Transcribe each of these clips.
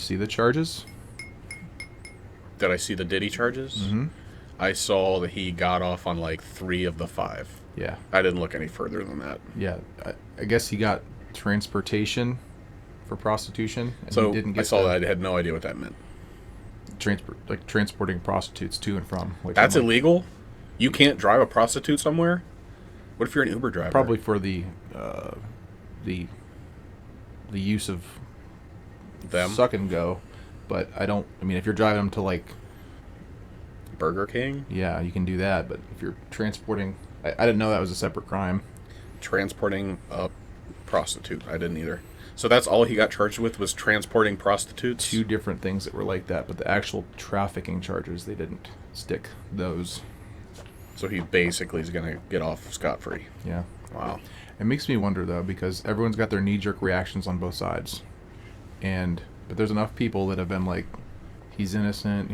see the charges? Did I see the Diddy charges? Mm-hmm. I saw that he got off on like 3 of the 5. Yeah. I didn't look any further than that. Yeah. I guess he got transportation for prostitution. And So he didn't get I saw that. I had no idea what that meant. Transporting prostitutes to and from. Like That's illegal? You can't drive a prostitute somewhere? What if you're an Uber driver? Probably for the use of them. Suck and go. But I mean, if you're driving them to like Burger King? Yeah, you can do that. But if you're transporting, I didn't know that was a separate crime. Transporting a prostitute. I didn't either. So that's all he got charged with was transporting prostitutes? 2 different things that were like that, but the actual trafficking charges, they didn't stick those. So he basically is going to get off scot-free. Yeah. Wow. It makes me wonder, though, because everyone's got their knee-jerk reactions on both sides. But there's enough people that have been like, he's innocent,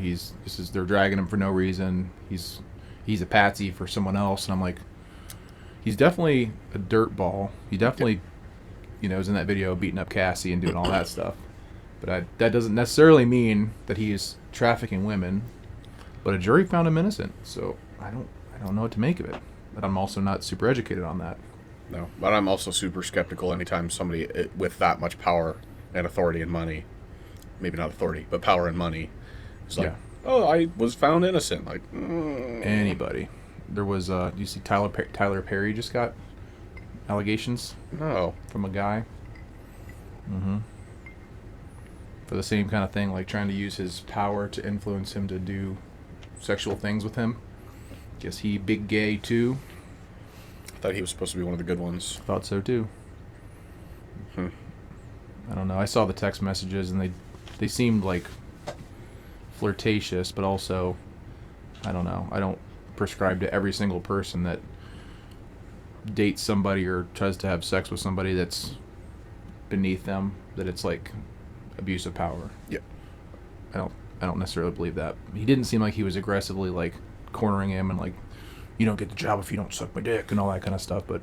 they're dragging him for no reason, he's a patsy for someone else, and I'm like, he's definitely a dirtball. He definitely, is in that video beating up Cassie and doing all that stuff. But that doesn't necessarily mean that he is trafficking women. But a jury found him innocent, so I don't know what to make of it. But I'm also not super educated on that. No, but I'm also super skeptical anytime somebody with that much power and authority and money, maybe not authority, but power and money, is like, oh, I was found innocent. Like, Anybody. There was, do you see Tyler Perry just got allegations? No. From a guy. Mm-hmm. For the same kind of thing, like trying to use his power to influence him to do sexual things with him. Guess he big gay too. I thought he was supposed to be one of the good ones. Thought so too. I don't know. I saw the text messages and they seemed like flirtatious, but also, I don't know. I don't prescribe to every single person that dates somebody or tries to have sex with somebody that's beneath them that it's like abuse of power. Yeah. I don't necessarily believe that. He didn't seem like he was aggressively like cornering him and like, you don't get the job if you don't suck my dick and all that kind of stuff, but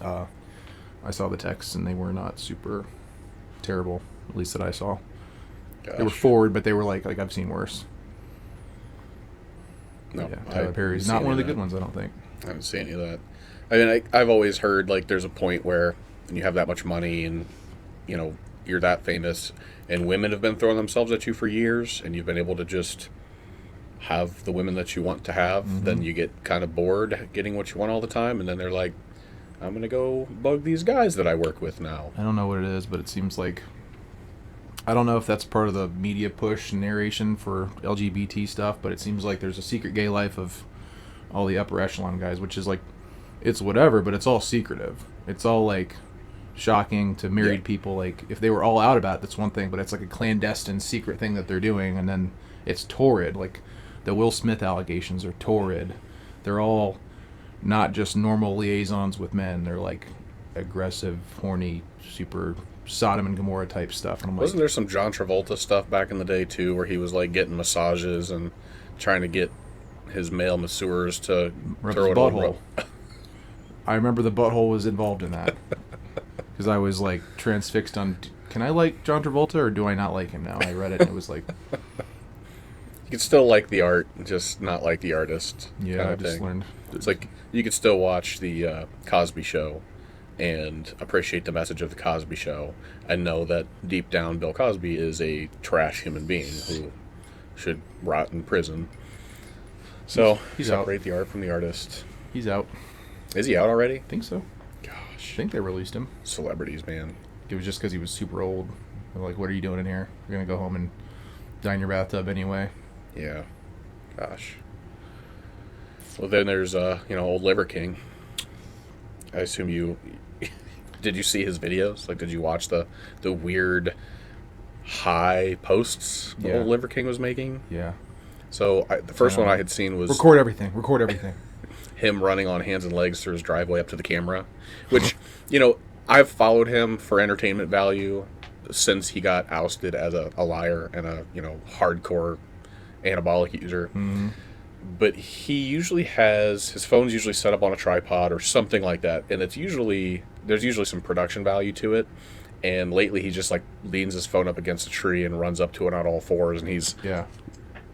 I saw the texts and they were not super terrible, at least that I saw. Gosh. They were forward, but they were like I've seen worse. No, yeah, Tyler Perry's not one of the good ones, I don't think. I haven't seen any of that. I mean, I've always heard like there's a point where when you have that much money and you're that famous and women have been throwing themselves at you for years and you've been able to just have the women that you want to have, then you get kind of bored getting what you want all the time, and then they're like, I'm going to go bug these guys that I work with now. I don't know what it is, but it seems like, I don't know if that's part of the media push narration for LGBT stuff, but it seems like there's a secret gay life of all the upper echelon guys, which is like, it's whatever, but it's all secretive. It's all like shocking to married people. Like if they were all out about it, that's one thing, but it's like a clandestine secret thing that they're doing, and then it's torrid. Like the Will Smith allegations are torrid. They're all not just normal liaisons with men. They're like aggressive, horny, super Sodom and Gomorrah type stuff. And I'm Wasn't there some John Travolta stuff back in the day too, where he was like getting massages and trying to get his male masseurs to throw it butthole? I remember the butthole was involved in that because I was like transfixed on. Can I like John Travolta or do I not like him now? I read it and it was like. You could still like the art, just not like the artist. Yeah, I just learned. It's like you could still watch the Cosby Show and appreciate the message of the Cosby Show and know that deep down Bill Cosby is a trash human being who should rot in prison. So he's separate out. The art from the artist. He's out. Is he out already? I think so. Gosh. I think they released him. Celebrities, man. It was just because he was super old. They're like, what are you doing in here? You're going to go home and die in your bathtub anyway. Yeah. Gosh. Well, then there's, old Liver King. I assume you... Did you see his videos? Like, did you watch the weird high posts old Liver King was making? Yeah. So, the first one I had seen was... Record everything. Him running on hands and legs through his driveway up to the camera. Which, I've followed him for entertainment value since he got ousted as a liar and a, hardcore anabolic user. Mm-hmm. But he usually has his phone's usually set up on a tripod or something like that, and there's usually some production value to it, And lately, he just like leans his phone up against a tree and runs up to it on all fours, and he's Yeah.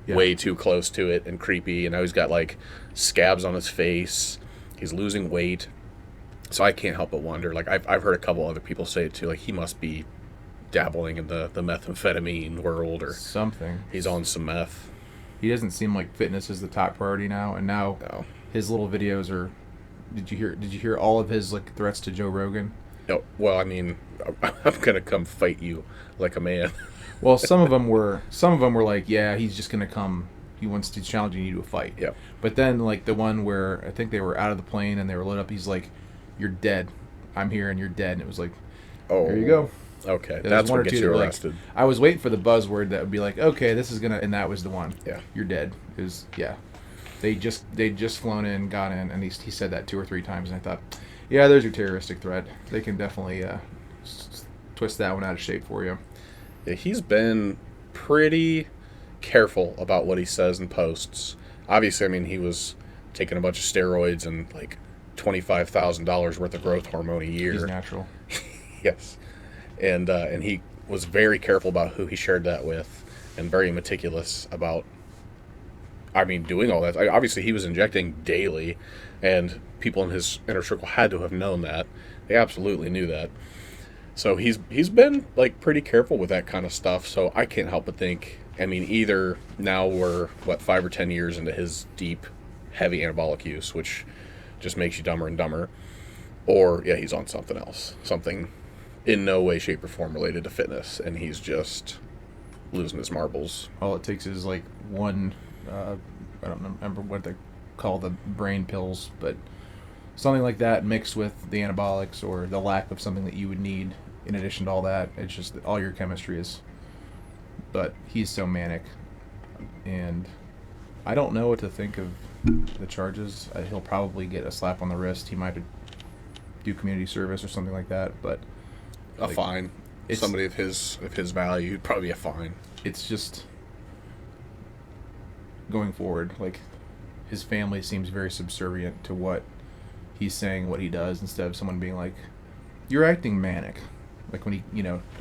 Yeah. way too close to it and creepy. And now he's got like scabs on his face. He's losing weight. So I can't help but wonder. Like I've heard a couple other people say it too. Like he must be dabbling in the methamphetamine world, or Something. he's on some meth. He doesn't seem like fitness is the top priority now, and now No. his little videos are. Did you hear all of his like threats to Joe Rogan? No. Well, I mean, I'm gonna come fight you like a man. Well, some of them were like, yeah, he's just gonna come. He wants to challenge you to a fight. Yeah. But then like the one where I think they were out of the plane and they were lit up, he's like, "You're dead. I'm here and you're dead." And it was like, Oh, there you go. Okay, There's that's one what or gets two you that were arrested. Like, I was waiting for the buzzword that would be like, okay, this is gonna, and that was the one. Yeah. You're dead. It was They just flown in, got in, and he said that 2 or 3 times, and I thought, yeah, there's your terroristic threat. They can definitely twist that one out of shape for you. Yeah, he's been pretty careful about what he says and posts. Obviously, I mean, he was taking a bunch of steroids and like $25,000 worth of growth hormone a year. He's natural. Yes, and he was very careful about who he shared that with, and very meticulous about. I mean, doing all that. Obviously, he was injecting daily, and people in his inner circle had to have known that. They absolutely knew that. So he's been like pretty careful with that kind of stuff. So I can't help but think. I mean, either now we're 5 or 10 years into his deep, heavy anabolic use, which just makes you dumber and dumber, or yeah, he's on something else, something in no way, shape, or form related to fitness, and he's just losing his marbles. All it takes is like one. I don't remember what they call the brain pills, but something like that mixed with the anabolics or the lack of something that you would need in addition to all that. It's just that all your chemistry is. But he's so manic, and I don't know what to think of the charges. He'll probably get a slap on the wrist. He might do community service or something like that. But A fine. it's- Somebody of his value, probably a fine. it's just going forward, like his family seems very subservient to what he's saying, what he does, instead of someone being like, "You're acting manic." Like when he,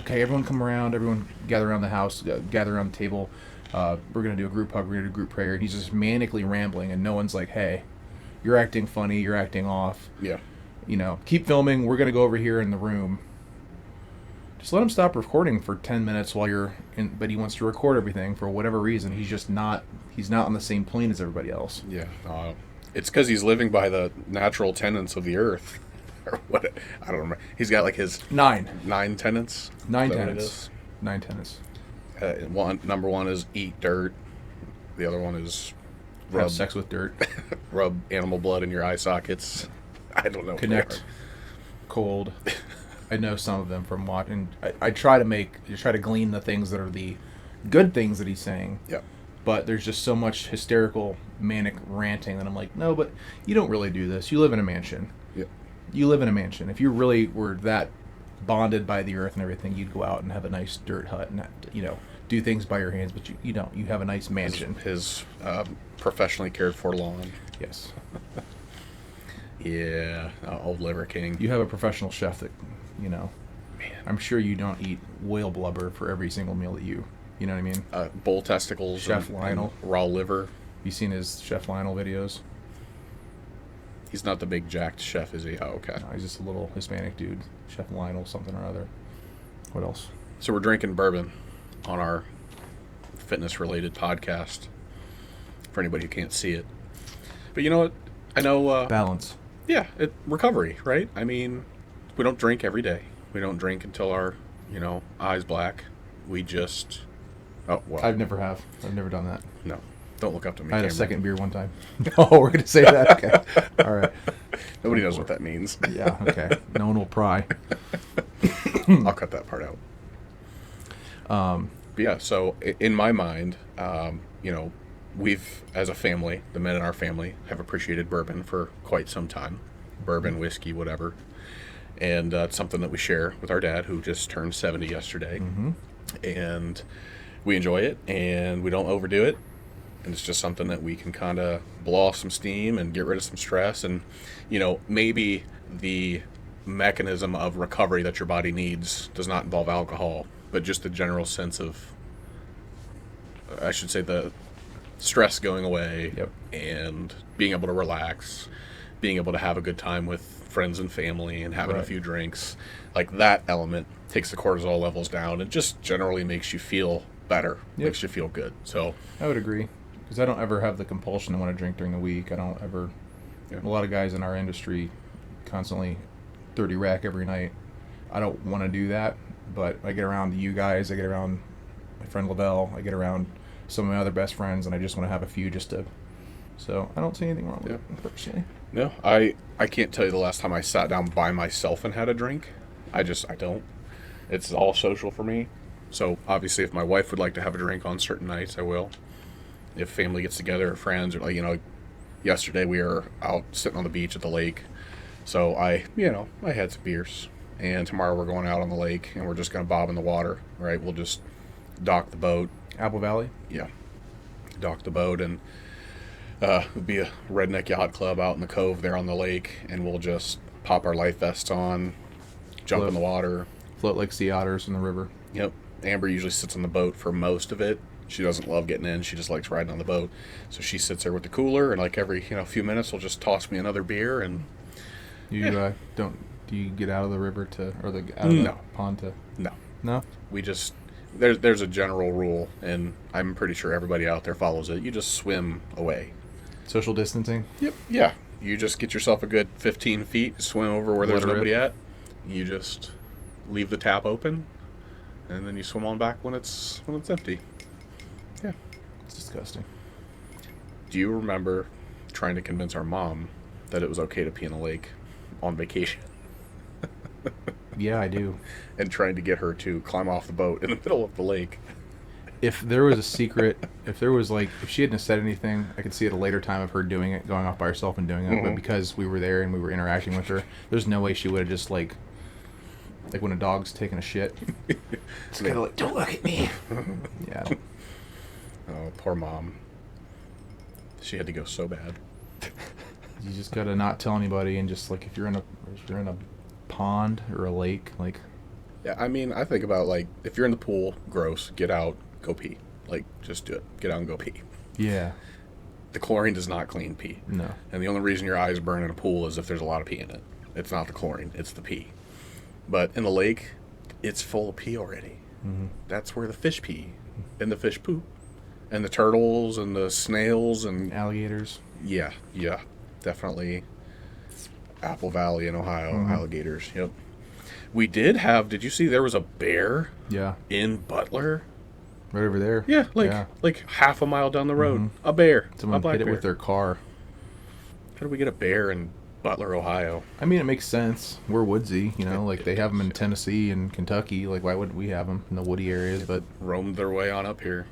okay, everyone come around, everyone gather around the house, gather around the table. We're gonna do a group hug, we're gonna do a group prayer, and he's just manically rambling, and no one's like, "Hey, you're acting funny, you're acting off." Yeah. Keep filming. We're gonna go over here in the room. Just let him stop recording for 10 minutes while you're in. But he wants to record everything for whatever reason. He's just not. He's not on the same plane as everybody else. Yeah. It's because he's living by the natural tenets of the earth. Or what? I don't remember. He's got like his 9 9 tenets. Nine Is that what it tenants. 9 tenants. Number one is eat dirt. The other one is Have sex with dirt. rub animal blood in your eye sockets. I don't know. what they Connect. Cold. I know some of them from watching. I try to glean the things that are the good things that he's saying. are. Yeah. But there's just so much hysterical, manic ranting that I'm like, no, but you don't really do this. You live in a mansion. Yeah. You live in a mansion. If you really were that bonded by the earth and everything, you'd go out and have a nice dirt hut and do things by your hands. But you don't. You have a nice mansion. His professionally cared for lawn. Yes. Yeah. Old Liver King. You have a professional chef that, I'm sure you don't eat whale blubber for every single meal that you know what I mean? Bull testicles. Chef and Lionel. raw liver. You seen his Chef Lionel videos? He's not the big jacked chef, is he? Oh, okay. No, he's just a little Hispanic dude. Chef Lionel something or other. What else? So we're drinking bourbon on our fitness-related podcast. For anybody who can't see it, but you know what? I know. Balance. Yeah, recovery, right? I mean, we don't drink every day. We don't drink until our, eyes black. We just. Oh well. I've never done that. No, don't look up to me. I had a Cameron. second beer one time. Oh, we're gonna say that. Okay. All right. Nobody knows what that means. Yeah. Okay. No one will pry. I'll cut that part out. Um, But yeah, so in my mind, we've, as a family, the men in our family have appreciated bourbon for quite some time. Bourbon, whiskey, whatever. And it's something that we share with our dad, who just turned 70 yesterday. mhm. And we enjoy it, and we don't overdo it. And it's just something that we can kind of blow off some steam and get rid of some stress. And, maybe the mechanism of recovery that your body needs does not involve alcohol, but just the general sense of, I should say, the stress going away. Yep. And being able to relax, being able to have a good time with friends and family and having a Right. few drinks. Like that element takes the cortisol levels down and just generally makes you feel better, Yep. makes you feel good. So, I would agree, because I don't ever have the compulsion to want to drink during the week. I don't ever. Yeah. A lot of guys in our industry constantly 30 rack every night. I don't want to do that, but I get around you guys, I get around my friend Lavelle, I get around some of my other best friends, and I just want to have a few just to. So I don't see anything wrong with Yeah. it personally. no, I can't tell you the last time I sat down by myself and had a drink. I don't. It's all social for me. So obviously, if my wife would like to have a drink on certain nights, I will. If family gets together, or friends, or yesterday we were out sitting on the beach at the lake. So I had some beers. And tomorrow we're going out on the lake and we're just going to bob in the water, right? We'll just dock the boat. Apple Valley. Yeah. Dock the boat and it'll be a redneck yacht club out in the cove there on the lake. And we'll just pop our life vests on, jump Float. in the water. Float like sea otters in the river. Yep. Amber usually sits on the boat for most of it. She doesn't love getting in. She just likes riding on the boat. So she sits there with the cooler, and like every few minutes, will just toss me another beer. And You don't. Do you get out of the river out of the No. pond to? no, No. we just there's a general rule, and I'm pretty sure everybody out there follows it. You just swim away. Social distancing. Yep. Yeah. You just get yourself a good 15 feet, swim over where there's Let it nobody rip. at. You just leave the tap open, and then you swim on back when it's empty. Yeah. It's disgusting. Do you remember trying to convince our mom that it was okay to pee in a lake on vacation Yeah, I do. and trying to get her to climb off the boat in the middle of the lake? If there was a secret, if she hadn't said anything, I could see at a later time of her doing it, going off by herself and doing it. But Mhm. because we were there and we were interacting with her, there's no way she would have just like when a dog's taking a shit. It's kind of like, don't look at me. Yeah. I don't- Oh, poor mom. She had to go so bad. You just gotta not tell anybody, and just like if you're in a pond or a lake, like Yeah, I mean, I think about like if you're in the pool, gross, get out, go pee. Like just do it. Get out and go pee. yeah, The chlorine does not clean pee. no, And the only reason your eyes burn in a pool is if there's a lot of pee in it. It's not the chlorine, it's the pee. But in the lake, it's full of pee already. Mhm. That's where the fish pee and the fish poop. And the turtles and the snails and alligators. yeah, definitely Apple Valley in Ohio, Mhm. alligators. Yep. Did you see there was a bear Yeah, in Butler? right over there. Yeah, Yeah. like half a mile down the road. Mhm. A bear. Someone a black hit it bear. with their car. How did we get a bear in Butler, Ohio? I mean, it makes sense. We're woodsy, like they have them in Tennessee and Kentucky. Like, why wouldn't we have them in the woody areas? But Roamed their way on up here.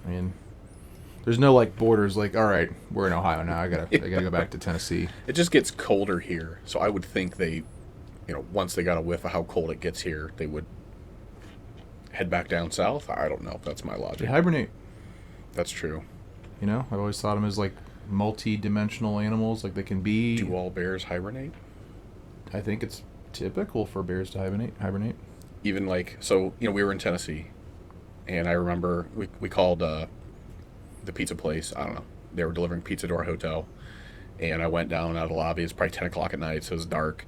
I mean, there's no like borders. Like, all right, we're in Ohio now. I gotta go back to Tennessee. It just gets colder here, so I would think they, once they got a whiff of how cold it gets here, they would head back down south. I don't know if that's my They logic. hibernate. That's true. I've always thought them as like multi-dimensional animals. Like they can be. Do all bears hibernate? I think it's typical for bears to hibernate. Even we were in Tennessee, and I remember we called the pizza place. I don't know. They were delivering pizza to our hotel, and I went down out of the lobby. It's probably 10 o'clock at night, so it's dark.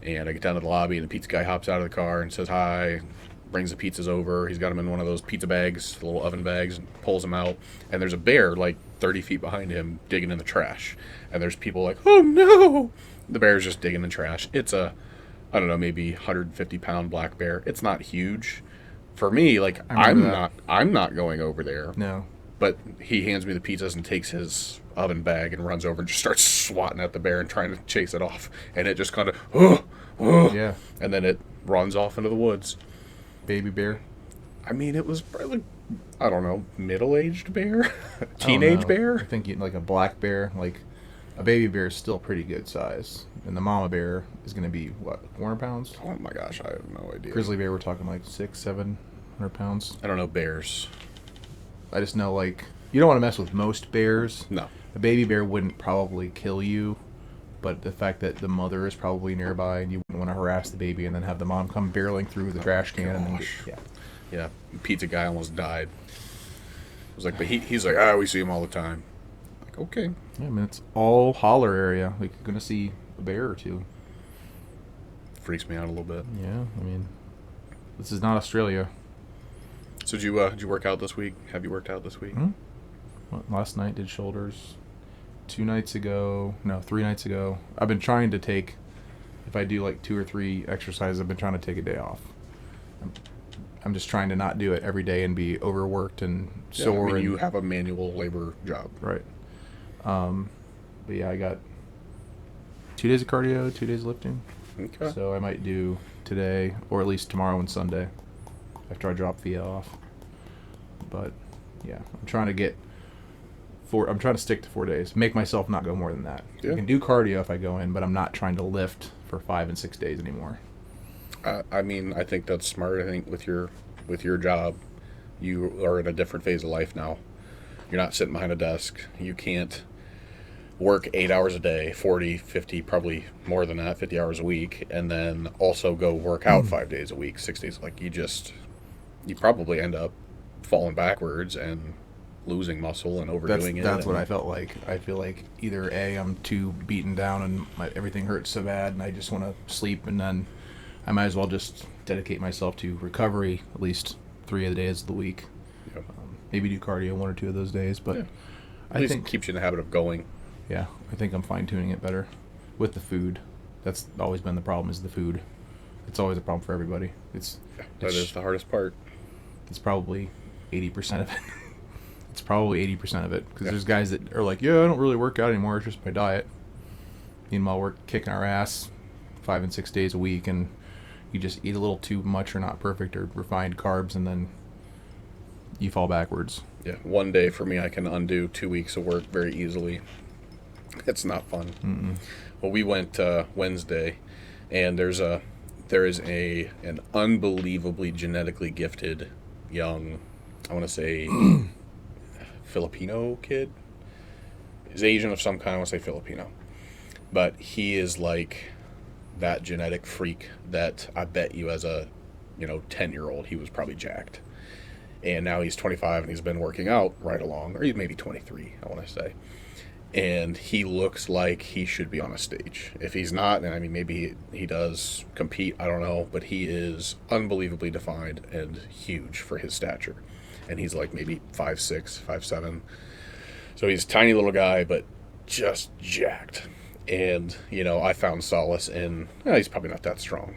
And I get down to the lobby, and the pizza guy hops out of the car and says hi, brings the pizzas over. He's got them in one of those pizza bags, the little oven bags, and pulls them out. And there's a bear like 30 feet behind him digging in the trash. And there's people like, oh no! The bear's just digging in the trash. It's I don't know, maybe 150-pound black bear. It's not huge. For me, like, I remember I'm not going over there. No. But he hands me the pizzas and takes his oven bag and runs over and just starts swatting at the bear and trying to chase it off. And it just kind of, Yeah. and then it runs off into the woods. Baby bear. I mean, it was probably, I don't know, middle-aged bear? I don't Teenage know. I bear? think like a black bear, like a baby bear is still pretty good size, and the mama bear is going to be what, 400 pounds? Oh my gosh, I have no idea. Grizzly bear, we're talking like 600-700 pounds. I don't know bears. I just know like you don't want to mess with most bears. No. A baby bear wouldn't probably kill you, but the fact that the mother is probably nearby and you wouldn't want to harass the baby and then have the mom come barreling through the trash can and then gosh. yeah. Yeah, pizza guy almost died. I was like, but he's like, we see him all the time. Like, okay. Yeah, I mean, it's all holler area. Like, you're going to see a bear or two. Freaks me out a little bit. Yeah, I mean, this is not Australia. So did you work out this week? Have you worked out this week? Last night did shoulders. 3 nights ago. I've been trying to take, if I do like 2 or 3 exercises, I've been trying to take a day off. I'm just trying to not do it every day and be overworked and sore. I mean, you and, have a manual labor job. right. But yeah, I got 2 days of cardio, 2 days of lifting. Okay. So I might do today, or at least tomorrow and Sunday, after I drop Thea off. But yeah, I'm trying to stick to 4 days. Make myself not go more than that. Yeah. I can do cardio if I go in, but I'm not trying to lift for 5 and 6 days anymore. I mean, I think that's smart. I think with your job, you are in a different phase of life now. You're not sitting behind a desk. You can't work 8 hours a day, 40, 50, probably more than that, 50 hours a week, and then also go work out 5 days a week, 6 days. Like, you probably end up falling backwards and losing muscle and overdoing it. That's what I felt like. I feel like either A, I'm too beaten down and everything hurts so bad and I just want to sleep, and then I might as well just dedicate myself to recovery at least 3 of the days of the week. Yep. Maybe do cardio 1 or 2 of those days, but Yeah. I At least think it keeps you in the habit of going. yeah, I think I'm fine-tuning it better with the food. That's always been the problem, is the food. It's always a problem for everybody. That is the hardest part. It's probably 80% of it. It's probably 80% of it, because Yeah. there's guys that are like, yeah, I don't really work out anymore. It's just my diet. Meanwhile, we're kicking our ass 5 and 6 days a week, and you just eat a little too much or not perfect or refined carbs, and then you fall backwards. Yeah, one day for me, I can undo 2 weeks of work very easily. It's not fun. Mm-mm. Well, we went Wednesday, and there is an unbelievably genetically gifted young, I want to say, Filipino kid. He's Asian of some kind. I want to say Filipino, but he is like that genetic freak that I bet you as a 10-year-old he was probably jacked. And now he's 25 and he's been working out right along, or he's maybe 23, I want to say. And he looks like he should be on a stage. If he's not, and I mean, maybe he does compete, I don't know, but he is unbelievably defined and huge for his stature. And he's like maybe 5'6", 5'7". So he's a tiny little guy, but just jacked. And, I found solace in, he's probably not that strong.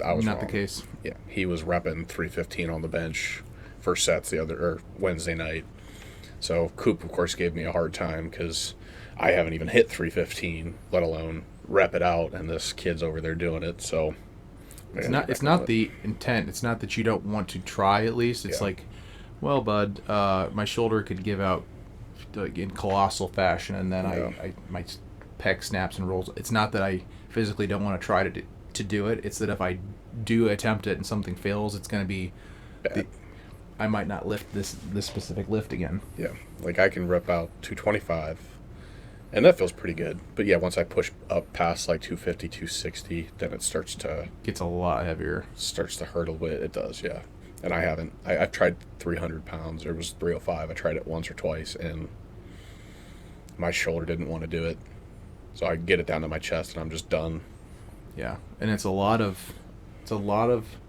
I was Not wrong. the case. Yeah, he was repping 315 on the bench for sets Wednesday night. So Coop, of course, gave me a hard time because I haven't even hit 315, let alone rep it out, and this kid's over there doing it. So It's not the intent. It's not that you don't want to try. At least it's Yeah. like, well, bud, my shoulder could give out like in colossal fashion, and then Yeah. my pec snaps and rolls. It's not that I physically don't want to try to do it. It's that if I do attempt it and something fails, it's going to be bad. I might not lift this specific lift again. Yeah, like I can rep out 225, and that feels pretty good. But yeah, once I push up past like 250, 260, then it starts to Gets a lot heavier. hurt a little bit. It does, yeah. And I haven't. I've tried 300 pounds. It was 305. I tried it once or twice, and my shoulder didn't want to do it. So I get it down to my chest, and I'm just done. Yeah, and it's a lot of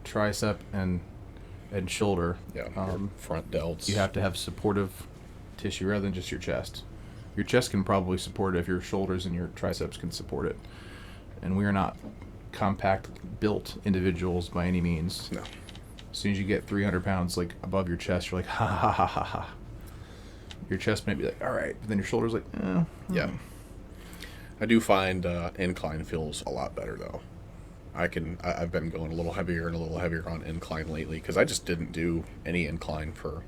tricep and shoulder. Yeah, your front delts. You have to have supportive tissue rather than just your chest. Your chest can probably support it if your shoulders and your triceps can support it. And we are not compact built individuals by any means. No. As soon as you get 300 pounds like above your chest, you're like, ha ha ha ha ha. Your chest may be like, all right. But then your shoulder's like, Yeah. I do find incline feels a lot better, though. I've been going a little heavier and a little heavier on incline lately because I just didn't do any incline for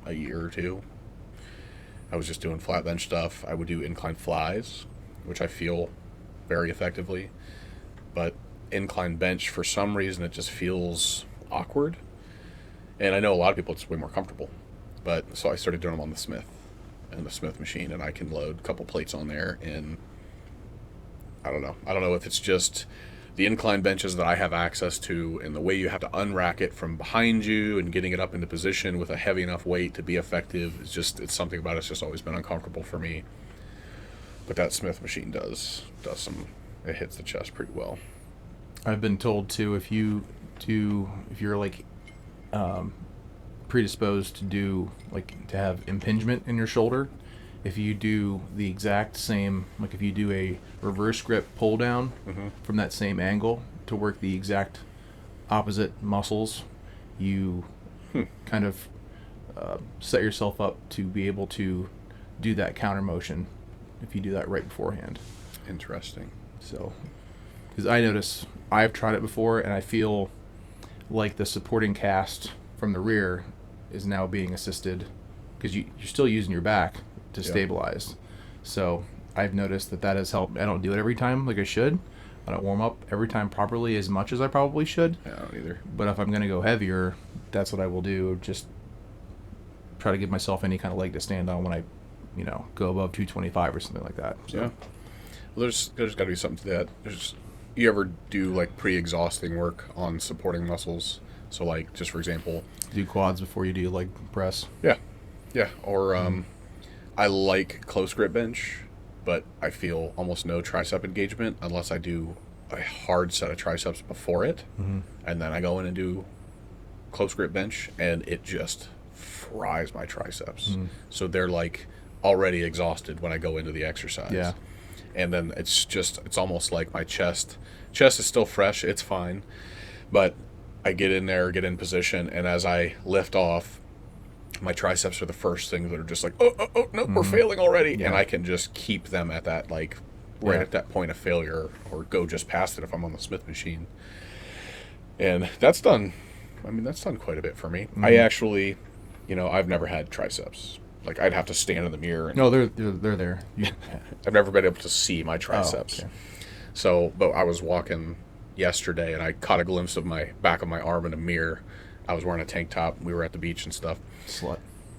a year or two. I was just doing flat bench stuff. I would do incline flies, which I feel very effectively. But incline bench, for some reason, it just feels awkward. And I know a lot of people it's way more comfortable. But so I started doing them on the Smith machine, and I can load a couple plates on there, and I don't know. I don't know if it's just the incline benches that I have access to and the way you have to unrack it from behind you and getting it up into position with a heavy enough weight to be effective. It's something about it's just always been uncomfortable for me. But that Smith machine does it hits the chest pretty well. I've been told too, if you're like predisposed to do like to have impingement in your shoulder, if you do the exact same, like if you do a reverse grip pull down from that same angle to work the exact opposite muscles, you kind of set yourself up to be able to do that counter motion if you do that right beforehand. Interesting. So, because I notice I've tried it before and I feel like the supporting cast from the rear is now being assisted because you're still using your back to stabilize. So I've noticed that has helped. I don't do it every time like I should. I don't warm up every time properly as much as I probably should. Yeah, I don't either. But if I'm going to go heavier, that's what I will do. Just try to give myself any kind of leg to stand on when I, go above 225 or something like that. So. Yeah. Well, there's got to be something to that. You ever do like pre-exhausting work on supporting muscles? So like, just for example, do quads before you do leg press. Yeah. Or I like close grip bench, but I feel almost no tricep engagement unless I do a hard set of triceps before it, and then I go in and do close grip bench, and it just fries my triceps. So they're like already exhausted when I go into the exercise. Yeah. And then it's almost like my chest is still fresh, it's fine, but I get in there, get in position, and as I lift off, my triceps are the first things that are just like, oh, no, we're failing already. Yeah. And I can just keep them at that, like, right at that point of failure, or go just past it if I'm on the Smith machine. And that's done quite a bit for me. I actually, I've never had triceps. Like, I'd have to stand in the mirror. And no, they're there. I've never been able to see my triceps. Oh, okay. So, but I was walking yesterday, and I caught a glimpse of my back of my arm in a mirror. I was wearing a tank top. We were at the beach and stuff. Slut.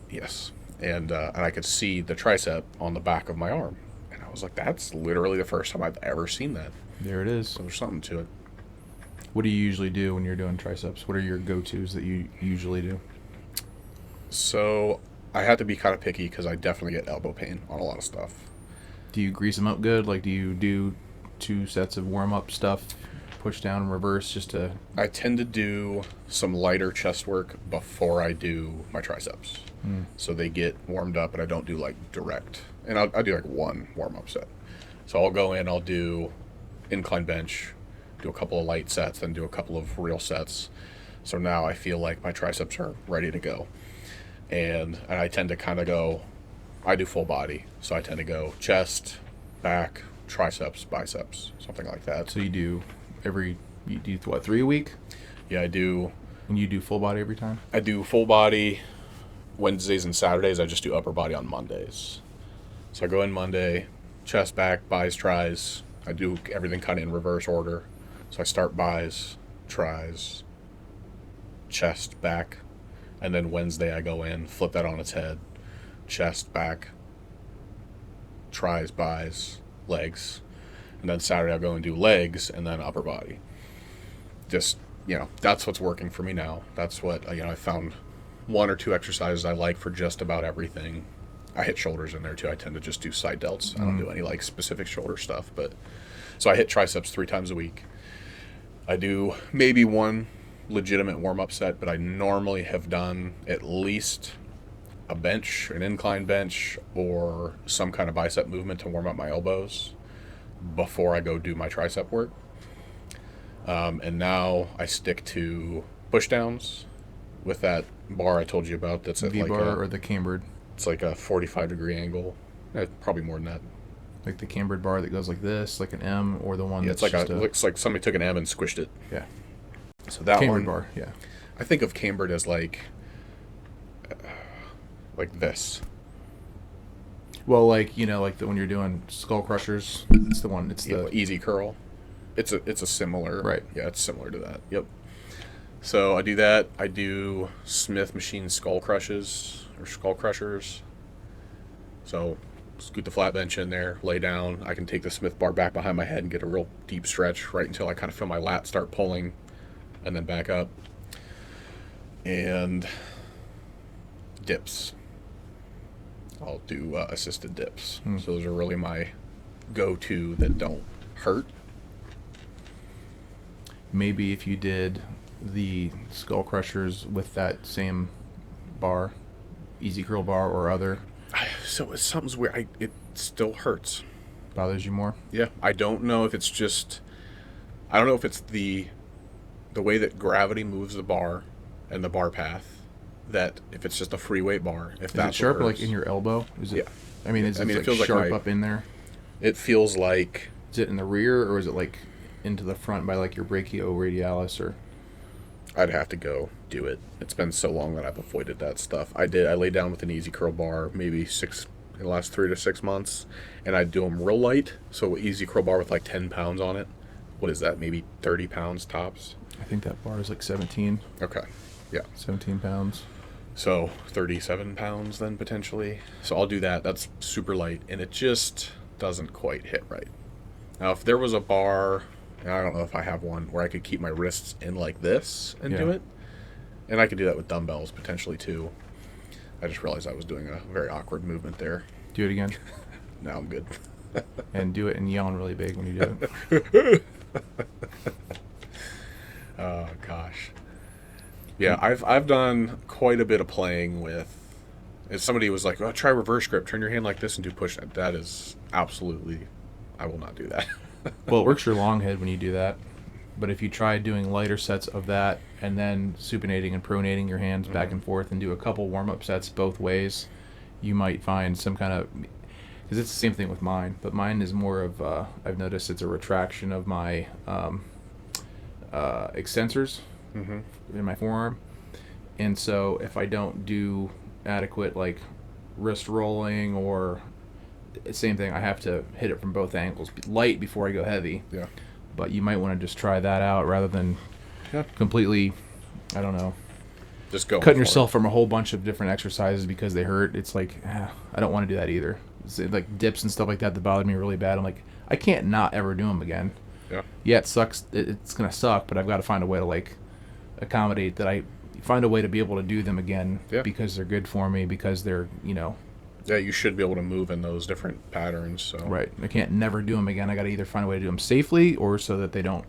Yes. And I could see the tricep on the back of my arm. And I was like, that's literally the first time I've ever seen that. There it is. So there's something to it. What do you usually do when you're doing triceps? What are your go-tos that you usually do? So I had to be kind of picky because I definitely get elbow pain on a lot of stuff. Do you grease them up good? Like, do you do 2 sets of warm-up stuff, push down and reverse just to... I tend to do some lighter chest work before I do my triceps. So they get warmed up, and I don't do, like, direct. And I'll do, like, one warm-up set. So I'll go in, I'll do incline bench, do a couple of light sets, then do a couple of real sets. So now I feel like my triceps are ready to go. And I tend to kind of go, I do full body. So I tend to go chest, back, triceps, biceps, something like that. So you do what, 3 a week? Yeah, I do. And you do full body every time? I do full body Wednesdays and Saturdays. I just do upper body on Mondays. So I go in Monday, chest, back, bis, tris. I do everything kind of in reverse order. So I start bis, tris, chest, back. And then Wednesday I go in, flip that on its head, chest, back, tris, bis, legs. And then Saturday I'll go and do legs and then upper body. Just, that's what's working for me now. That's what, I found 1 or 2 exercises I like for just about everything. I hit shoulders in there too. I tend to just do side delts. I don't do any like specific shoulder stuff, but so I hit triceps 3 times a week. I do maybe 1 legitimate warm-up set, but I normally have done at least a bench, an incline bench, or some kind of bicep movement to warm up my elbows before I go do my tricep work. And now I stick to push downs with that bar I told you about. That's at V-bar or the cambered? It's like a 45-degree angle. Probably more than that. Like the cambered bar that goes like this, like an M, or the one Yeah, that's it's like just looks like somebody took an M and squished it. Yeah. So that cambered one, bar, yeah. I think of cambered as like this. Well, like when you're doing skull crushers, it's the one. It's the easy curl. It's a similar. Right. Yeah, it's similar to that. Yep. So I do that. I do Smith machine skull crushes or skull crushers. So scoot the flat bench in there, lay down. I can take the Smith bar back behind my head and get a real deep stretch right until I kind of feel my lat start pulling, and then back up. And dips. I'll do assisted dips. So those are really my go-to that don't hurt. Maybe if you did the skull crushers with that same bar, easy curl bar or other, So it's something's weird. It still hurts. bothers you more. Yeah, I don't know if it's just. I don't know if it's the way that gravity moves the bar and the bar path. That if it's just a free weight bar, if Is that's it sharp what like hurts. in your elbow? Is it? Yeah. I mean, is I mean, it it feels like sharp my- up in there? It feels like Is it in the rear or is it like into the front by like your brachioradialis or? I'd have to go do it. It's been so long that I've avoided that stuff. I laid down with an easy curl bar maybe in the last 3 to 6 months, and I'd do them real light. So easy curl bar with like 10 pounds on it. What is that? Maybe 30 pounds tops. I think that bar is like 17 Okay, yeah. pounds. So 37 pounds then potentially. So I'll do that. That's super light, and it just doesn't quite hit right. Now, if there was a bar, and I don't know if I have one, where I could keep my wrists in like this and do Yeah. it, and I could do that with dumbbells potentially too. I just realized I was doing a very awkward movement there. Do it again. Now I'm good. And do it and yelling really big when you do it. Oh gosh. Yeah, I've done quite a bit of playing with. If somebody was like, "Oh, try reverse grip, turn your hand like this and do push," that is absolutely, I will not do that. Well, it works your long head when you do that. But if you try doing lighter sets of that and then supinating and pronating your hands back and forth and do a couple warm-up sets both ways, you might find some kind of... Because it's the same thing with mine, but mine is more of... I've noticed it's a retraction of my extensors in my forearm. And so if I don't do adequate like wrist rolling or... Same thing, I have to hit it from both angles. Light before I go heavy. Yeah. But you might want to just try that out rather than completely, I don't know, Just go. cutting yourself from a whole bunch of different exercises because they hurt. It's like, I don't want to do that either. It's like dips and stuff like that bother me really bad. I'm like, I can't not ever do them again. Yeah. It sucks. It's going to suck, but I've got to find a way to like accommodate that. I find a way to be able to do them again because they're good for me, because they're, Yeah, you should be able to move in those different patterns. So. Right. I can't never do them again. I got to either find a way to do them safely or so that they don't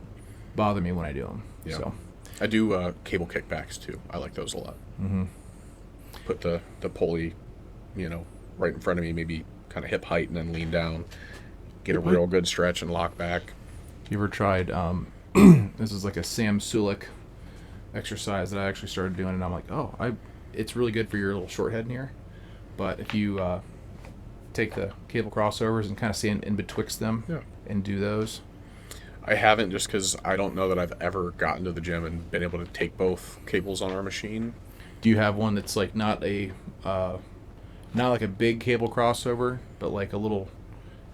bother me when I do them. Yeah. So. I do cable kickbacks too. I like those a lot. Mm-hmm. Put the pulley, right in front of me, maybe kind of hip height, and then lean down. Get a real good stretch and lock back. You ever tried? This is like a Sam Sulek exercise that I actually started doing, and I'm like, it's really good for your little short head in here. But if you take the cable crossovers and kind of stand in betwixt them and do those. I haven't, just because I don't know that I've ever gotten to the gym and been able to take both cables on our machine. Do you have one that's like not like a big cable crossover, but like a little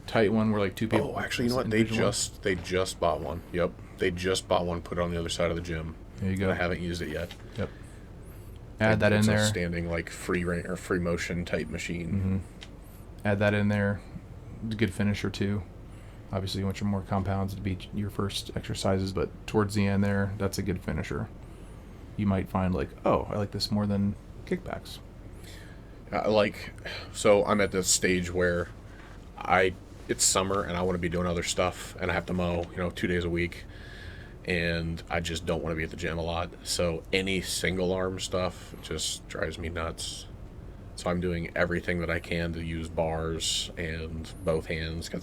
tight one where like two people? Oh, actually, you know what? They just bought one. Yep, they just bought one. Put it on the other side of the gym. There you go. I haven't used it yet. Yep. Add that in there. It's a standing like free motion type machine. Mm-hmm. Add that in there. It's a good finisher too. Obviously, you want your more compounds to be your first exercises, but towards the end there, that's a good finisher. You might find like, I like this more than kickbacks. So I'm at this stage where it's summer and I want to be doing other stuff, and I have to mow, 2 days a week. And I just don't want to be at the gym a lot. So any single arm stuff just drives me nuts. So I'm doing everything that I can to use bars and both hands, because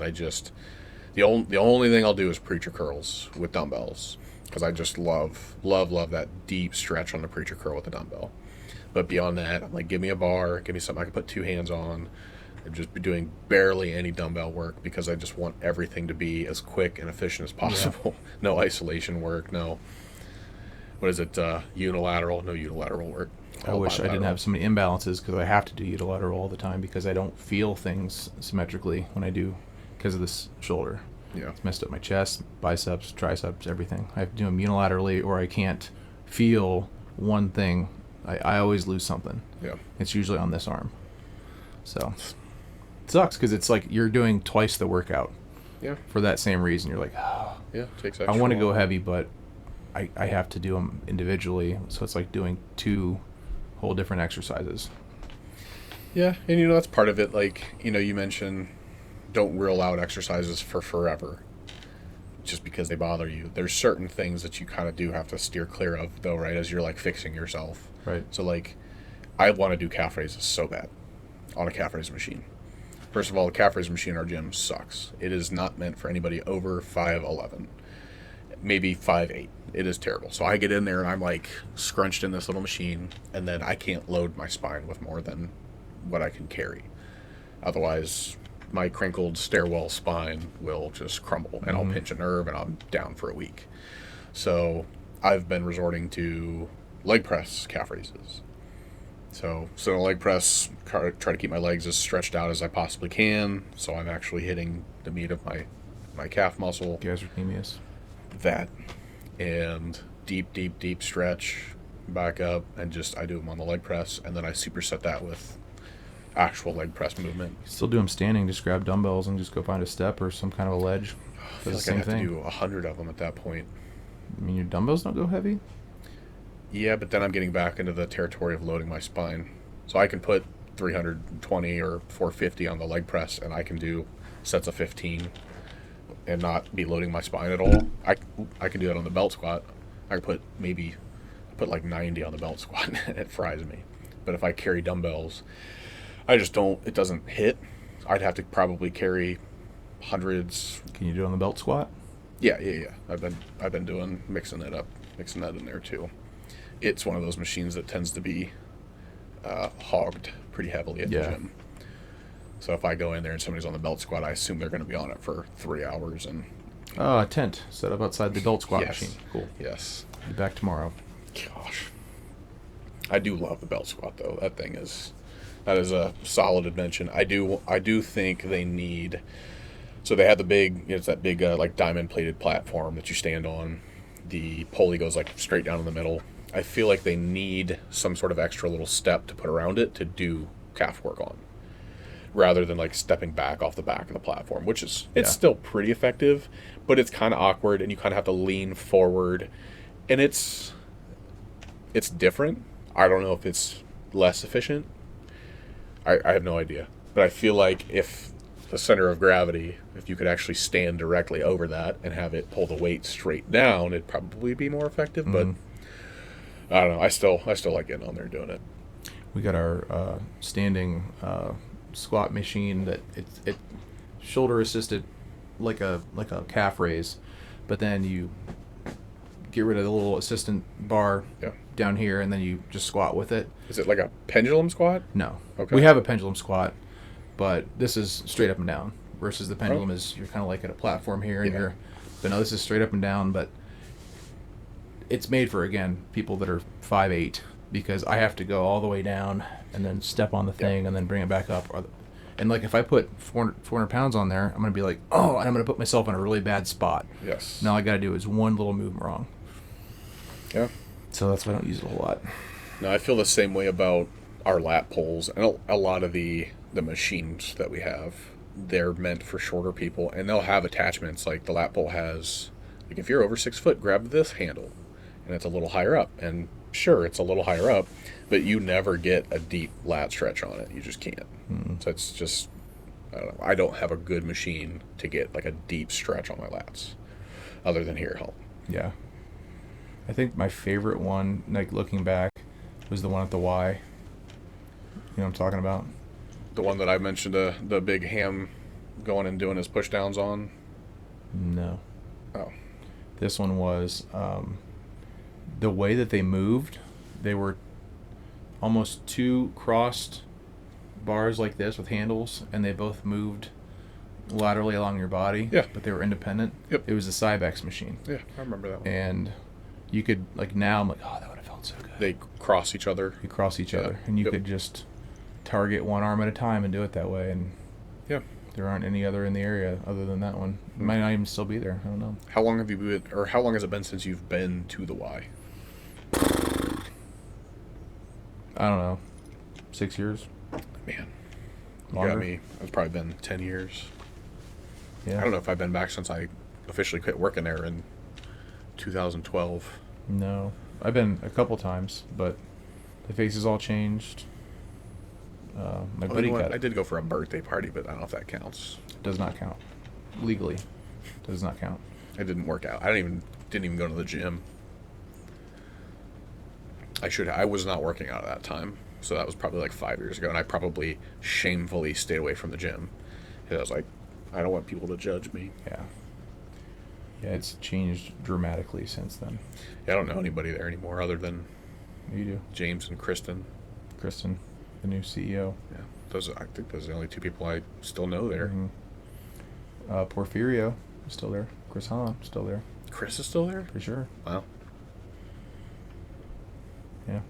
the only thing I'll do is preacher curls with dumbbells, because I just love that deep stretch on the preacher curl with the dumbbell. But beyond that, I'm like, give me a bar, give me something I can put two hands on. I'd just be doing barely any dumbbell work, because I just want everything to be as quick and efficient as possible. Yeah. No isolation work, no. What is it? No unilateral work. I wish I didn't have so many imbalances, because I have to do unilateral all the time because I don't feel things symmetrically when I do, because of this shoulder. Yeah. It's messed up my chest, biceps, triceps, everything. I have to do them unilaterally, or I can't feel one thing. I always lose something. Yeah. It's usually on this arm. So... It sucks because it's like you're doing twice the workout Yeah. for that same reason. You're like, oh, Yeah. It takes I extra. want to go heavy, but I have to do them individually. So it's like doing two whole different exercises. Yeah, and that's part of it. Like, you mentioned don't rule out exercises for forever just because they bother you. There's certain things that you kind of do have to steer clear of, though, right? As you're like fixing yourself. Right. So, like, I want to do calf raises so bad on a calf raise machine. First of all, the calf raise machine in our gym sucks. It is not meant for anybody over 5'11", maybe 5'8". It is terrible. So I get in there and I'm like scrunched in this little machine, and then I can't load my spine with more than what I can carry. Otherwise, my crinkled stairwell spine will just crumble, and I'll pinch a nerve, and I'm down for a week. So I've been resorting to leg press calf raises. So in a leg press, try to keep my legs as stretched out as I possibly can, so I'm actually hitting the meat of my calf muscle. Gastrocnemius. That, and deep stretch, back up, and I do them on the leg press, and then I superset that with actual leg press movement. Still do them standing. Just grab dumbbells and just go find a step or some kind of a ledge. I feel like I have to do 100 of them at that point. I mean, your dumbbells don't go heavy? Yeah, but then I'm getting back into the territory of loading my spine. So I can put 320 or 450 on the leg press, and I can do sets of 15 and not be loading my spine at all. I can do that on the belt squat. I can put like 90 on the belt squat, and it fries me. But if I carry dumbbells, it doesn't hit. I'd have to probably carry hundreds. Can you do it on the belt squat? Yeah. I've been mixing that in there too. It's one of those machines that tends to be hogged pretty heavily at the gym. So if I go in there and somebody's on the belt squat, I assume they're going to be on it for 3 hours. And a tent set up outside the belt squat Yes. machine. Cool. Yes. Be back tomorrow. Gosh, I do love the belt squat though. That is a solid invention. I do think they need. So they have it's that big like diamond plated platform that you stand on. The pulley goes like straight down in the middle. I feel like they need some sort of extra little step to put around it to do calf work on, rather than like stepping back off the back of the platform, which is it's still pretty effective, but it's kind of awkward, and you kind of have to lean forward, and it's different. I don't know if it's less efficient. I have no idea, but I feel like if the center of gravity, if you could actually stand directly over that and have it pull the weight straight down, it'd probably be more effective. But I don't know. I still like getting on there and doing it. We got our standing squat machine that it shoulder assisted like a calf raise, but then you get rid of the little assistant bar down here, and then you just squat with it. Is it like a pendulum squat? No. Okay. We have a pendulum squat, but this is straight up and down versus the pendulum is you're kind of like at a platform here, and but no, this is straight up and down, but it's made for, again, people that are 5'8", because I have to go all the way down and then step on the thing and then bring it back up. And like if I put 400 pounds on there, I'm going to be like, oh, and I'm going to put myself in a really bad spot. Yes. Now all I got to do is one little move wrong. Yeah. So that's why I don't use it a whole lot. No, I feel the same way about our lat pulls, and a lot of the machines that we have. They're meant for shorter people, and they'll have attachments. Like the lat pull has, like if you're over 6 foot, grab this handle, and it's a little higher up. And sure, it's a little higher up, but you never get a deep lat stretch on it. You just can't. So it's just, I don't know. I don't have a good machine to get like a deep stretch on my lats, other than here at home. Yeah. I think my favorite one, like looking back, was the one at the Y. You know what I'm talking about? The one that I mentioned, the big ham going and doing his push downs on? No. Oh. This one was the way that they moved. They were almost two crossed bars like this with handles, and they both moved laterally along your body. Yeah. But they were independent. Yep. It was a Cybex machine. Yeah, I remember that one. And you could, like, now I'm like, oh, that would have felt so good. They cross each other. You cross each other, and you could just target one arm at a time and do it that way. And there aren't any other in the area other than that one. It might not even still be there. I don't know. How long have you been, or how long has it been since you've been to the Y? I don't know. 6 years? Man, You got me. It's probably been 10 years. Yeah. I don't know if I've been back since I officially quit working there in 2012. No. I've been a couple times, but the faces all changed. My buddy got I did go for a birthday party, but I don't know if that counts. Does not count. Legally. Does not count. It didn't work out. Didn't even go to the gym. I was not working out at that time. So that was probably like 5 years ago, and I probably shamefully stayed away from the gym. Because I was like, I don't want people to judge me. Yeah. Yeah, it's changed dramatically since then. Yeah, I don't know anybody there anymore other than You do. James and Kristen. Kristen, the new CEO. Yeah, I think those are the only two people I still know there. Mm-hmm. Porfirio is still there. Chris Hahn still there. Chris is still there? For sure. Wow. Yeah.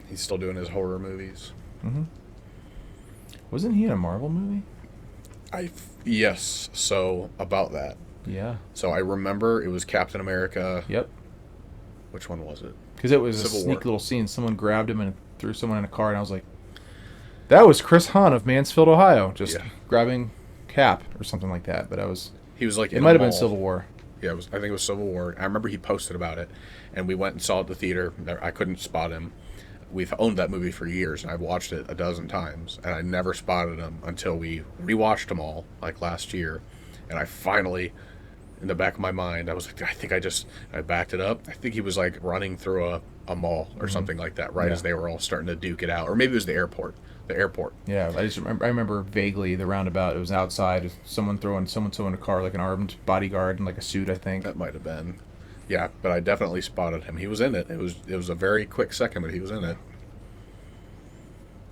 He's still doing his horror movies. Mm-hmm. Wasn't he in a Marvel movie? Yes. So about that. Yeah. So I remember it was Captain America. Yep. Which one was it? Because it was Civil a sneak War. little scene. Someone grabbed him and threw someone in a car, and I was like, that was Chris Hahn of Mansfield, Ohio, just grabbing Cap or something like that. But he was like it in might a have been mall. Civil War. Yeah, I think it was Civil War. I remember he posted about it, and we went and saw it at the theater. I couldn't spot him. We've owned that movie for years, and I've watched it a dozen times, and I never spotted him until we rewatched them all, like last year. And I finally, in the back of my mind, I was like, I backed it up. I think he was like running through a mall or something like that, right as they were all starting to duke it out. Or maybe it was the airport. Yeah, I remember vaguely the roundabout. It was outside. Someone throwing a car, like an armed bodyguard in like a suit, I think. That might have been. Yeah, but I definitely spotted him. He was in it. It was a very quick second, but he was in it.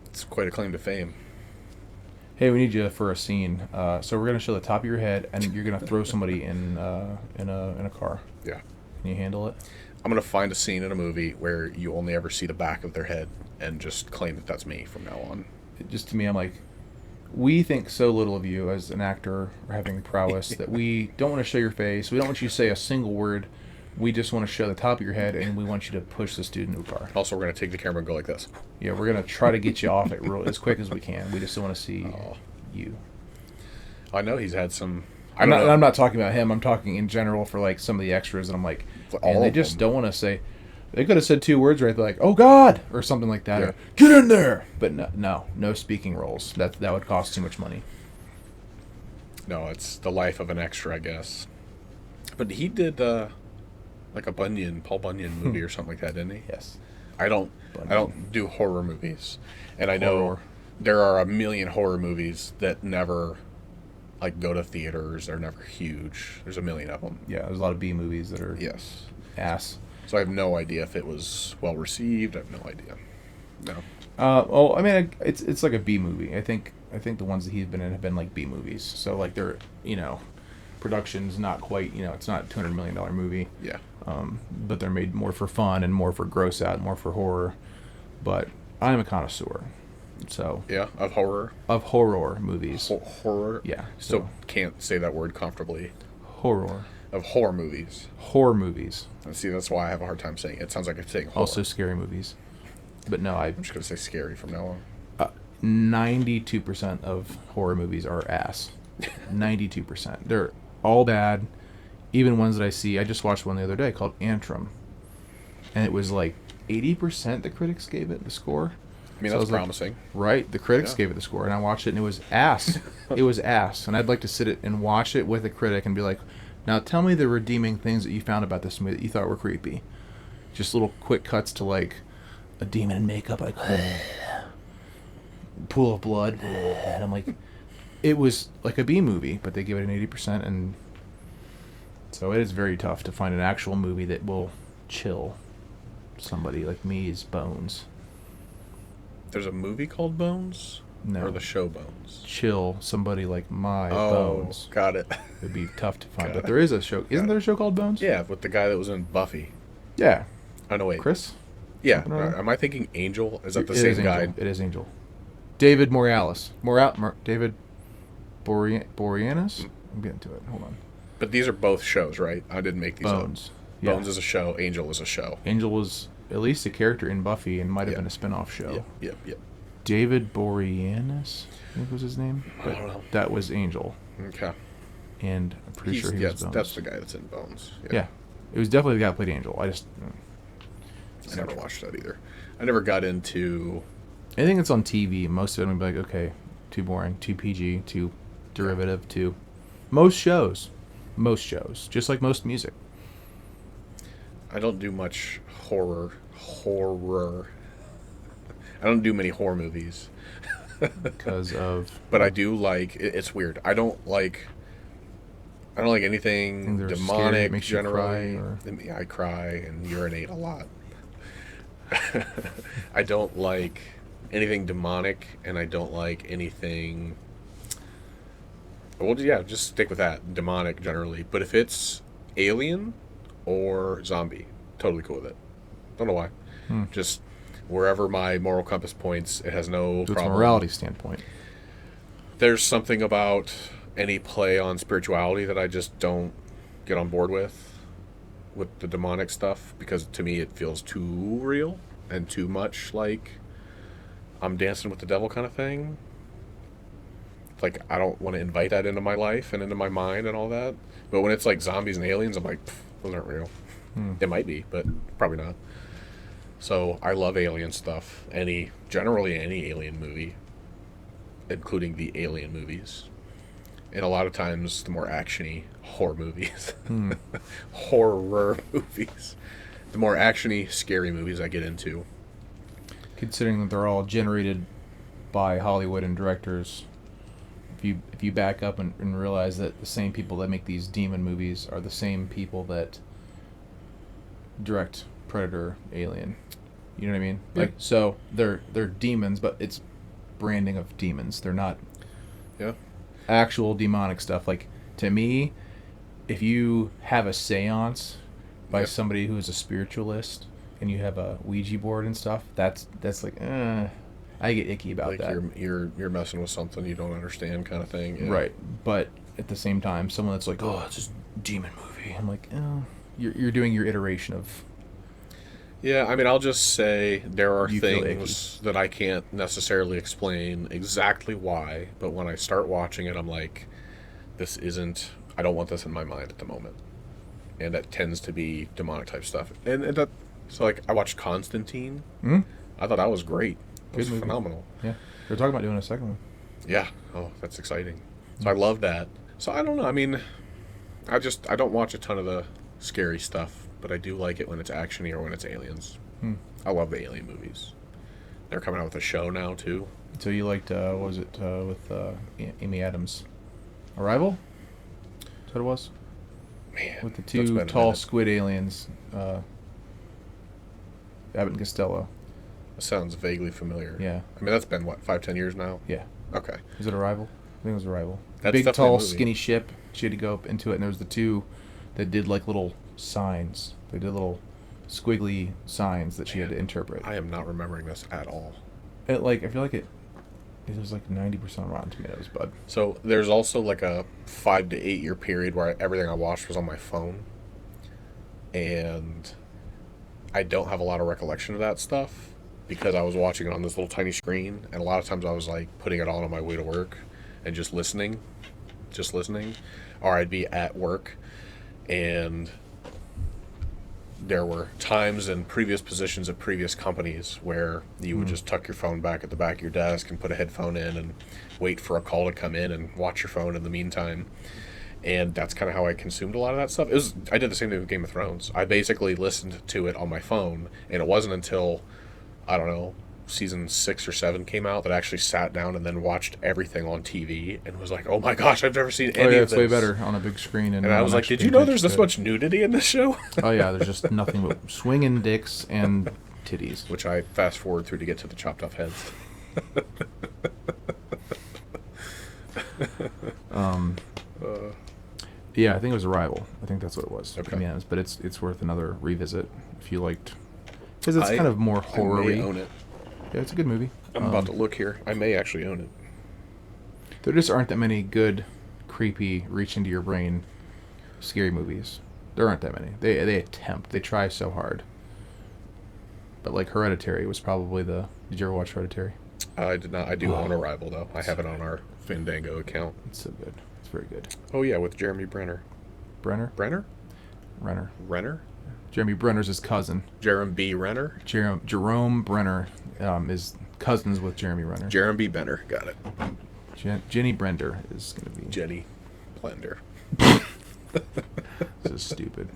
It's quite a claim to fame. Hey, we need you for a scene. So we're gonna show the top of your head, and you're gonna throw somebody in a car. Yeah. Can you handle it? I'm gonna find a scene in a movie where you only ever see the back of their head and just claim that that's me from now on. Just to me, I'm like, we think so little of you as an actor or having prowess that we don't want to show your face. We don't want you to say a single word. We just want to show the top of your head, and we want you to push this dude into a car. Also, we're gonna take the camera and go like this. Yeah, we're gonna try to get you off it as quick as we can. We just want to see you. I know he's had some. I'm not talking about him. I'm talking in general for like some of the extras, and I'm like, and they just don't want to say. They could have said two words right, like "Oh God" or something like that, or "Get in there." But no speaking roles. That would cost too much money. No, it's the life of an extra, I guess. But he did like a Paul Bunyan movie or something like that, didn't he? Yes. I don't do horror movies, and I know there are a million horror movies that never like go to theaters. They're never huge. There's a million of them. Yeah, there's a lot of B movies that are ass. So I have no idea if it was well received. I have no idea. No. Well, I mean, it's like a B movie. I think the ones that he's been in have been like B movies. So like they're production's not quite it's not a $200 million movie. Yeah. But they're made more for fun and more for gross out, more for horror. But I'm a connoisseur. So yeah, of horror movies. Horror. Yeah. Still can't say that word comfortably. Horror. Of horror movies. Horror movies. And see, that's why I have a hard time saying it. It sounds like I'm saying horror. Also scary movies. But no, I'm just gonna say scary from now on. 92% of horror movies are ass. 92%. They're all bad. Even ones that I see. I just watched one the other day called Antrim, and it was like 80% the critics gave it the score. I mean, that's promising. Right, the critics gave it the score, and I watched it, and it was ass. It was ass, and I'd like to sit it and watch it with a critic and be like, now tell me the redeeming things that you found about this movie that you thought were creepy. Just little quick cuts to like a demon in makeup, like pool of blood, and I'm like, it was like a B movie, but they give it an 80%, and so it is very tough to find an actual movie that will chill somebody like me's bones. There's a movie called Bones? No. Or the show Bones? Chill somebody like my bones. Got it. It'd be tough to find. But there is a show. Isn't there a show called Bones? Yeah, with the guy that was in Buffy. Yeah. Oh, no, wait. Chris? Yeah. Am I thinking Angel? Is that the It same is guy? Angel. It is Angel. David Morales. David Boreanaz? I'm getting to it. Hold on. But these are both shows, right? I didn't make these Bones. up. Bones is a show. Angel is a show. Angel was at least a character in Buffy and might have been a spin-off show. Yep. David Boreanaz, I think was his name. I don't know. That was Angel, Okay. and I'm pretty sure he was Bones. That's the guy that's in Bones. Yeah, it was definitely the guy who played Angel. I never watched that either. I never got into. anything that's on TV, most of it, I'm like, okay, too boring, too PG, too derivative, too. Most shows, just like most music. I don't do much horror. I don't do many horror movies. Because of. But I do like. It's weird. I don't like anything Things that are scary, demonic. makes you Generally, cry, Yeah, I cry and urinate a lot. I don't like anything demonic, and I don't like anything. Well, yeah, just stick with that. Demonic generally, but if it's alien or zombie, totally cool with it. Don't know why. Just wherever my moral compass points, it has no It's problem. morality standpoint. There's something about any play on spirituality that I just don't get on board with the demonic stuff, because to me it feels too real and too much like I'm dancing with the devil kind of thing. Like, I don't want to invite that into my life and into my mind and all that. But when it's like zombies and aliens, I'm like, those aren't real. It might be, but probably not. So I love alien stuff. Generally any alien movie, including the Alien movies. And a lot of times the more actiony horror movies. Horror movies. The more actiony, scary movies I get into. Considering that they're all generated by Hollywood and directors, if you back up and realize that the same people that make these demon movies are the same people that direct Predator, Alien. You know what I mean? Yeah. Like, so they're demons, but it's branding of demons. They're not actual demonic stuff. Like, to me, if you have a seance by somebody who is a spiritualist and you have a Ouija board and stuff, that's like, I get icky about like that. You're messing with something you don't understand, kind of thing. Yeah. Right. But at the same time, someone that's like, oh, it's just a demon movie. I'm like, oh, you're doing your iteration of. Yeah, I mean, I'll just say there are You feel things that I can't necessarily explain exactly why, but when I start watching it, I'm like, I don't want this in my mind at the moment. And that tends to be demonic type stuff. So like, I watched Constantine. I thought that was great. It was movie. phenomenal. Yeah. They're talking about doing a second one. Yeah. Oh, that's exciting. So I love that. So I don't know. I mean, I don't watch a ton of the scary stuff, but I do like it when it's actiony or when it's aliens. I love the alien movies. They're coming out with a show now too. So you liked, what was it, with Amy Adams? Arrival? Is that what it was? Man, With the that's two been a tall minute. squid aliens, Abbott and Costello. That sounds vaguely familiar. Yeah. I mean, that's been, what, 5-10 years now? Yeah. Okay. Was it Arrival? I think it was Arrival. That's Big, definitely a tall, movie. skinny ship. She had to go up into it, and there was the two that did, like, little signs. They did little squiggly signs that she had to interpret. I am not remembering this at all. I feel like it was like 90% Rotten Tomatoes, bud. So there's also like a 5 to 8 year period where everything I watched was on my phone, and I don't have a lot of recollection of that stuff because I was watching it on this little tiny screen, and a lot of times I was like putting it on my way to work and just listening, or I'd be at work, and there were times in previous positions at previous companies where you would just tuck your phone back at the back of your desk and put a headphone in and wait for a call to come in and watch your phone in the meantime. And that's kind of how I consumed a lot of that stuff. I did the same thing with Game of Thrones. I basically listened to it on my phone, and it wasn't until, I don't know, season 6 or 7 came out that I actually sat down and then watched everything on TV and was like, oh my gosh, I've never seen any of it's this. way better on a big screen. And I was like, did you know there's this much nudity in this show? Oh yeah, there's just nothing but swinging dicks and titties. Which I fast forward through to get to the chopped off heads. Yeah, I think it was Arrival. I think that's what it was. Okay. Yeah, but it's worth another revisit if you liked, because it's kind of more I may horror-y. own it. Yeah, it's a good movie. I'm about to look here. I may actually own it. There just aren't that many good, creepy, reach into your brain, scary movies. There aren't that many. They attempt. They try so hard. But like Hereditary was probably the. Did you ever watch Hereditary? I did not. I do own Arrival though. I have it on our Fandango account. It's so good. It's very good. Oh yeah, with Jeremy Brenner. Brenner? Brenner? Renner? Jeremy Brenner's his cousin. Jeremy Renner? Jerome Brenner is cousins with Jeremy Renner. Jeremy Benner. Got it. Jenny Brender is going to be. Jenny Blender. This is stupid.